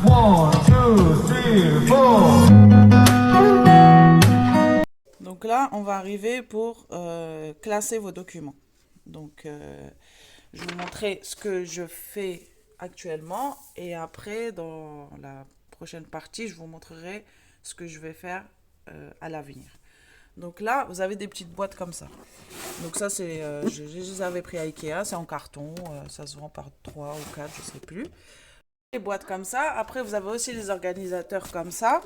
One, two, three, four. Donc là, on va arriver pour classer vos documents. Donc, je vais vous montrer ce que je fais actuellement et après, dans la prochaine partie, je vous montrerai ce que je vais faire à l'avenir. Donc là, vous avez des petites boîtes comme ça. Donc ça, c'est, je les avais pris à Ikea, c'est en carton, ça se vend par 3 ou 4, je sais plus. Les boîtes comme ça. Après, vous avez aussi les organisateurs comme ça.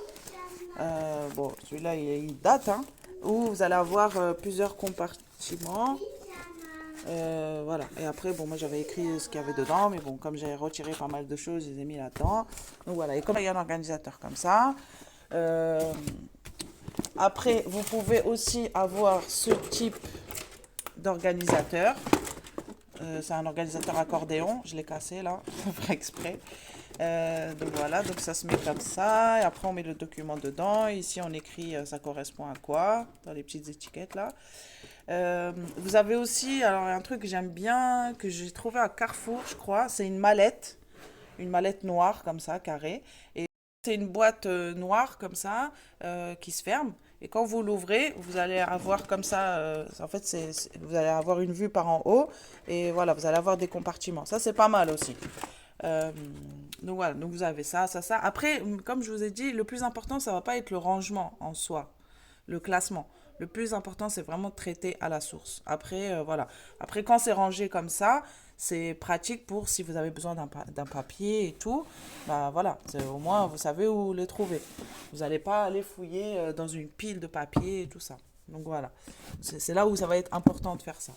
Bon, celui-là, il date, hein, où vous allez avoir plusieurs compartiments. Voilà. Et après, bon, moi j'avais écrit ce qu'il y avait dedans, mais bon, comme j'ai retiré pas mal de choses, je les ai mis là-dedans. Donc voilà. Et comme il y a un organisateur comme ça. Après, vous pouvez aussi avoir ce type d'organisateur. C'est un organisateur accordéon. Je l'ai cassé là, faire exprès. Donc voilà, donc ça se met comme ça. Et après, on met le document dedans. Ici, on écrit ça correspond à quoi, dans les petites étiquettes là. Vous avez aussi, alors un truc que j'aime bien, que j'ai trouvé à Carrefour, je crois, c'est une mallette noire comme ça, carrée. Et c'est une boîte noire comme ça, qui se ferme. Et quand vous l'ouvrez, vous allez avoir comme ça, en fait, vous allez avoir une vue par en haut. Et voilà, vous allez avoir des compartiments. Ça, c'est pas mal aussi. Euh, donc voilà, donc vous avez ça, ça, ça. Après, comme je vous ai dit, le plus important, ça va pas être le rangement en soi, le classement. Le plus important, c'est vraiment de traiter à la source. Après, voilà. Après, quand c'est rangé comme ça, c'est pratique pour si vous avez besoin d'un papier et tout. Bah voilà, au moins vous savez où les trouver. Vous n'allez pas aller fouiller dans une pile de papier et tout ça. Donc voilà, c'est là où ça va être important de faire ça.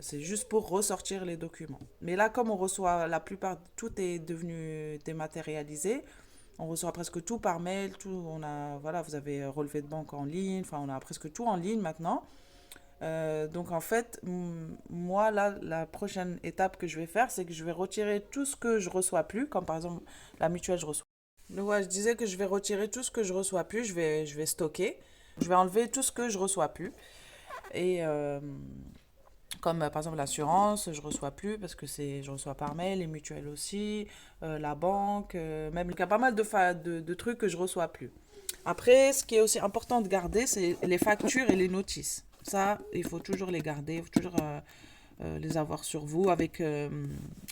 C'est juste pour ressortir les documents. Mais là, comme on reçoit la plupart, tout est devenu dématérialisé. On reçoit presque tout par mail, tout, on a, voilà, vous avez relevé de banque en ligne, enfin, on a presque tout en ligne maintenant. Donc en fait, moi, là, la prochaine étape que je vais faire, c'est que je vais retirer tout ce que je reçois plus, comme par exemple la mutuelle, je reçois. Donc ouais, je disais que je vais retirer tout ce que je reçois plus, je vais stocker, je vais enlever tout ce que je reçois plus. Et comme par exemple l'assurance, je reçois plus parce que je reçois par mail, les mutuelles aussi, la banque, même il y a pas mal de trucs que je reçois plus. Après, ce qui est aussi important de garder, c'est les factures et les notices. Ça, il faut toujours les garder, il faut toujours les avoir sur vous avec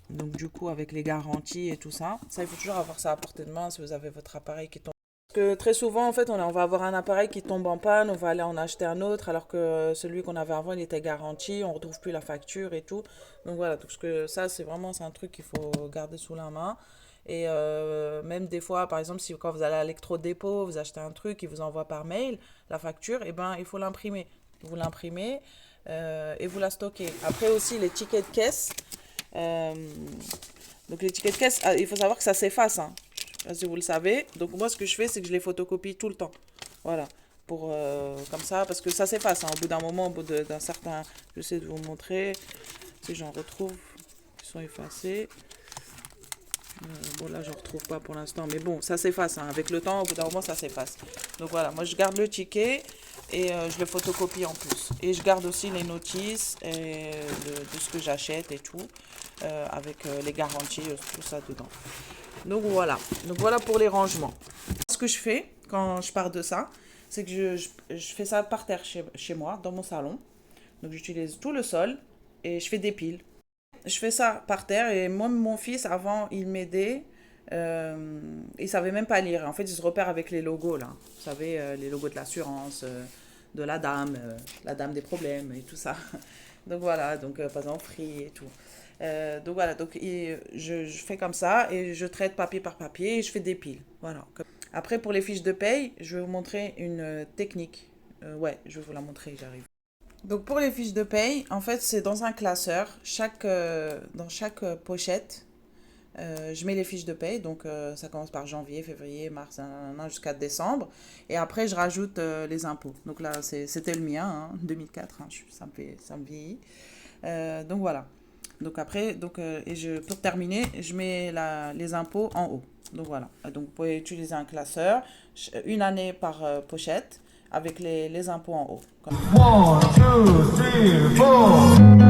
donc du coup avec les garanties et tout ça. Ça, il faut toujours avoir ça à portée de main si vous avez votre appareil qui tombe. Parce que très souvent, en fait, on va avoir un appareil qui tombe en panne, on va aller en acheter un autre, alors que celui qu'on avait avant, il était garanti, on ne retrouve plus la facture et tout. Donc voilà, donc ça, c'est un truc qu'il faut garder sous la main. Et même des fois, par exemple, si quand vous allez à l'électro-dépôt, vous achetez un truc, ils vous envoient par mail la facture, et ben il faut l'imprimer. Vous l'imprimez et vous la stockez. Après aussi, les tickets de caisse. euh, donc les tickets de caisse, il faut savoir que ça s'efface, hein. Je sais pas si vous le savez. Donc moi, ce que je fais, c'est que je les photocopie tout le temps. Voilà. Pour, comme ça, parce que ça s'efface, hein. Au bout d'un moment, au bout d'un certain... J'essaie de vous montrer si j'en retrouve qui sont effacés. Bon, là, je ne retrouve pas pour l'instant, mais bon, ça s'efface, hein. Avec le temps, au bout d'un moment, ça s'efface. Donc voilà, moi, je garde le ticket et je le photocopie en plus. Et je garde aussi les notices de ce que j'achète et tout, avec les garanties, tout ça dedans. Donc voilà pour les rangements. Ce que je fais quand je pars de ça, c'est que je fais ça par terre chez moi, dans mon salon. Donc j'utilise tout le sol et je fais des piles. Je fais ça par terre et moi, mon fils, avant, il m'aidait. Il savait même pas lire. En fait, il se repère avec les logos, là. Vous savez, les logos de l'assurance, de la dame des problèmes et tout ça. Donc voilà, donc par exemple, Free et tout. Donc voilà, donc je fais comme ça et je traite papier par papier et je fais des piles. Voilà. Après, pour les fiches de paye, je vais vous montrer une technique. Ouais, je vais vous la montrer, j'arrive. Donc pour les fiches de paye, en fait, c'est dans un classeur. Dans chaque pochette, je mets les fiches de paye. Donc ça commence par janvier, février, mars, nanana, jusqu'à décembre. Et après, je rajoute les impôts. Donc là, c'était le mien, hein, 2004. Hein, ça me vieillit. Donc voilà. Donc après, pour terminer, je mets les impôts en haut. Donc voilà. Donc vous pouvez utiliser un classeur, une année par pochette, avec les impôts en haut. One, two, three, four.